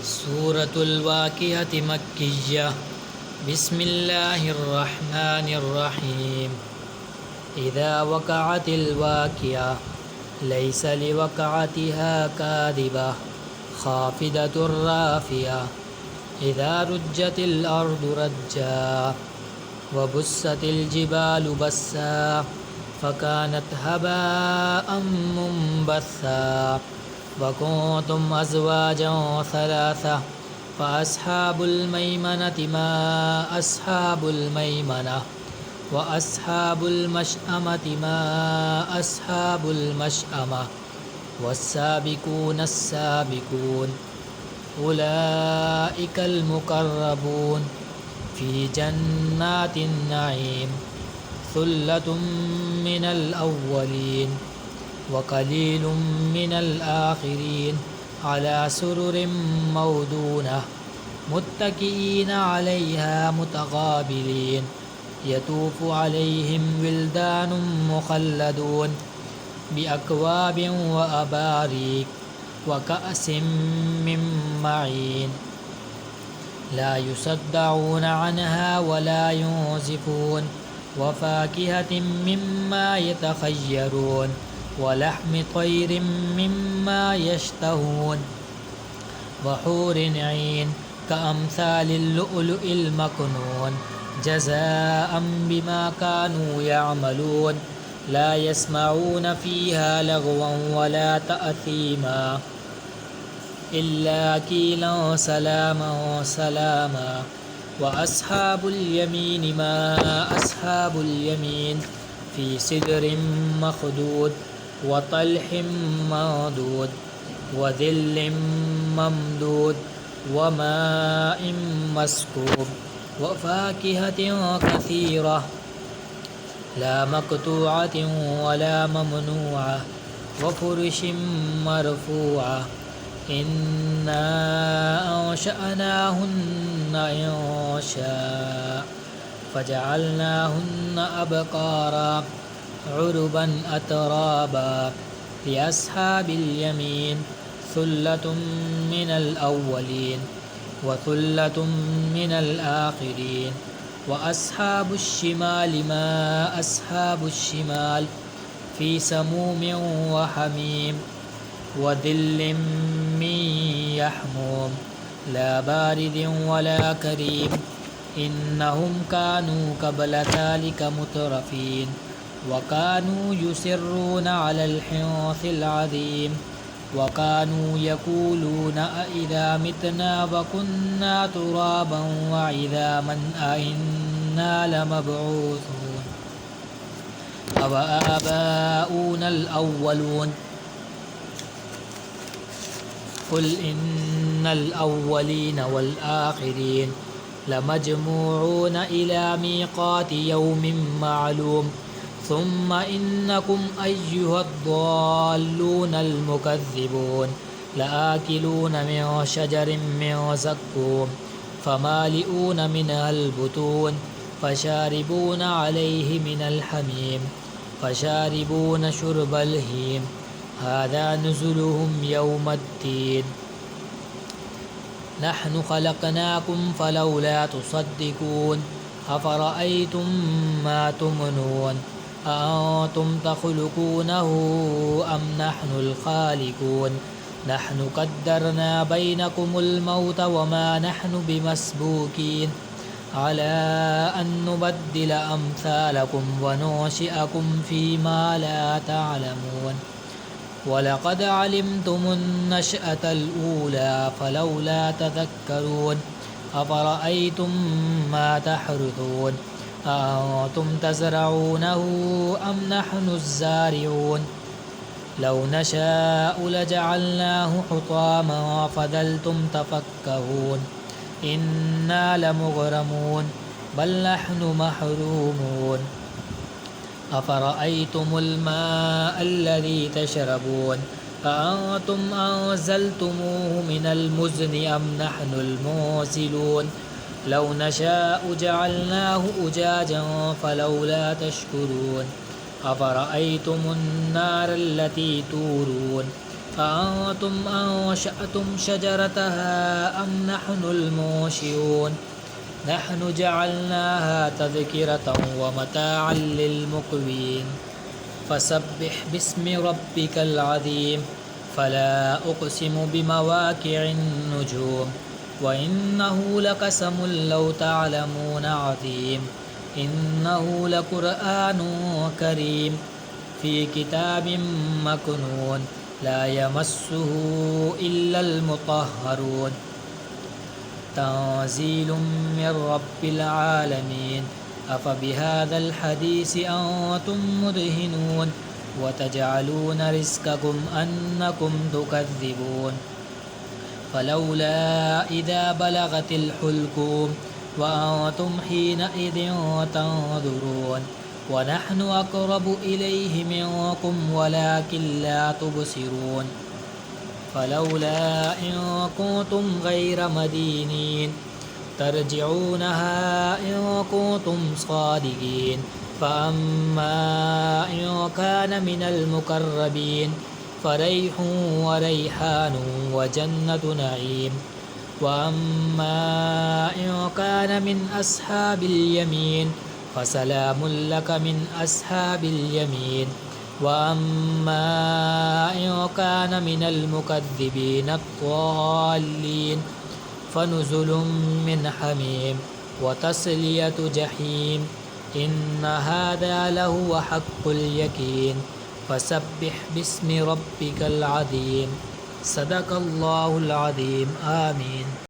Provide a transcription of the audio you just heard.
सूरतुल वाक़िअति मक्किय्या। बिस्मिल्लाहिर्रहमानिर्रहीम। इज़ा वक़अतिल वाक़िअ लैसा लिवक़अतिहा काज़िबा ख़ाफ़िदतुर राफ़िअ। इज़ा रुज्जतिल अर्दु रज्जा व बुस्सतिल जिबालु बस्सा फ़कानत हबाअम मुंबस्सा। व कुंतुम अज़वाजन सलासा फ़अस्हाबुल मैमनति मा अस्हाबुल मैमना व अस्हाबुल मशअमति मा अस्हाबुल मशअमा वस्साबिकूनस्साबिकून उलाइकल मुक़र्रबून फ़ी जन्नातिन नईम सुल्लतुम मिनल अव्वलीन व क़लीलुम मिनल आख़िरीन अला सुरुरिम मौदूना मुत्तकिईन अलैहा मुतक़ाबिलीन यतूफ़ु अलैहिम विल्दानुम मुख़ल्लदून बिअक्वाबिन व अबारीक व कअसिम मिन मईन ला युसद्दऊन अन्हा वला युंज़िफ़ून व फ़ाकिहतिन मिम्मा यतख़य्यरून व लहमि तय्रिन मिम्मा यश्तहून व हूरिन ऐन कअम्सालिल लुअलुइल मकनून जज़ाअन बिमा कानू यअमलून ला यस्मऊन फ़ीहा लगवन वला तअसीमा इल्ला क़ीलन सलामन सलामा व अस्हाबुल यमीन मा अस्हाबुल यमीन फ़ी सिदरिन मख़दूद व तल्हिम मंदूद व ज़िल्लिन ममदूद व माइन मस्कूब व फ़ाकिहतिन कसीरा ला मक़तूअतिन वला ममनूआ व फ़ुरुशिन मरफ़ूआ इन्ना अंशअनाहुन्न इंशाअ फ़जअलनाहुन्न अबकारा उरुबन अतराबा लिअस्हाबिल यमीन सुल्लतुम मिनल अव्वलीन व सुल्लतुम मिनल आख़िरीन व अस्हाबुश शिमालि मा अस्हाबुश शिमाल फ़ी समूमिन व हमीम व ज़िल्लिन मिन यहमूम ला बारिदिन वला करीम इन्नहुम कानू क़ब्ल ज़ालिका मुतरफ़ीन व कानू युसिर्रून अलल हिन्सिल अज़ीम व कानू यक़ूलून अइज़ा मितना व कुन्ना तुराबन व इज़ामन अइन्ना लमबऊसून अव आबाऊनल अव्वलून क़ुल इन्नल अव्वलीन वल आख़िरीन लमजमूऊन इला मीक़ाति यौमिन मालूम सुम्मा इन्नकुम अय्युहद्दाल्लूनल मुकज़्ज़िबून लआकिलून मिन शजरिन मिन ज़क्कूम फ़मालिऊन मिनहल बुतून फ़शारिबून अलैहि मिनल हमीम फ़शारिबून शुर्बल हीम हाज़ा नुज़ुलुहुम यौमद्दीन नहनु ख़लक़नाकुम फ़लौला तुसद्दिक़ून अफ़रअय्तुम मा तुमनून अअंतुम तख़्लुक़ूनहु अम नहनुल ख़ालिक़ून नहनु क़द्दरना बैनकुमुल मौत वमा नहनु बिमस्बूक़ीन अला अन नुबद्दिल अम्सालकुम व नुनशिअकुम फ़ीमा ला तअलमून वलक़द अलिमतुमुन नशअतल ऊला फ़लौला तज़क्करून अफ़रअय्तुम मा तहरुथून अअंतुम तज़रऊनहु अम नहनुज़्ज़ारिऊन लौ नशाअ लजअलनाहु हुतामन फ़ज़लतुम तफ़क्कहून इन्ना लमुग़रमून बल नहनु महरूमून अफ़रअय्तुमुल माअ अल्लज़ी तशरबून अअंतुम अंज़लतुमूहु मिनल मुज़्नि अम नहनुल मुंज़िलून लौ नशाअ जअलनाहु उजाजन फ़लौला तशकुरून अफ़रअय्तुमुन नार अल्लती तूरून أأنتم أنشأتم شجرتها أم نحن المنشئون نحن جعلناها تذكرة ومتاعا للمقوين فسبح باسم ربك العظيم فلا أقسم بمواقع النجوم وإنه لقسم لو تعلمون عظيم إنه لقرآن كريم في كتاب مكنون لا يمسه إلا المطهرون تنزيل من رب العالمين أفبهذا الحديث أنتم مدهنون وتجعلون رزقكم أنكم تكذبون فلولا إذا بلغت الحلقوم وأنتم حينئذ تنظرون ونحن أقرب إليه منكم ولكن لا تبصرون فلولا إن كنتم غير مدينين ترجعونها إن كنتم صادقين فأما إن كان من المقربين فريح وريحان وجنة نعيم وأما إن كان من أصحاب اليمين فسلام لك من أصحاب اليمين وأما إن كان من المكذبين الضالين فنزل من حميم وتصلية جحيم إن هذا لهو حق اليقين فسبح باسم ربك العظيم صدق الله العظيم آمين.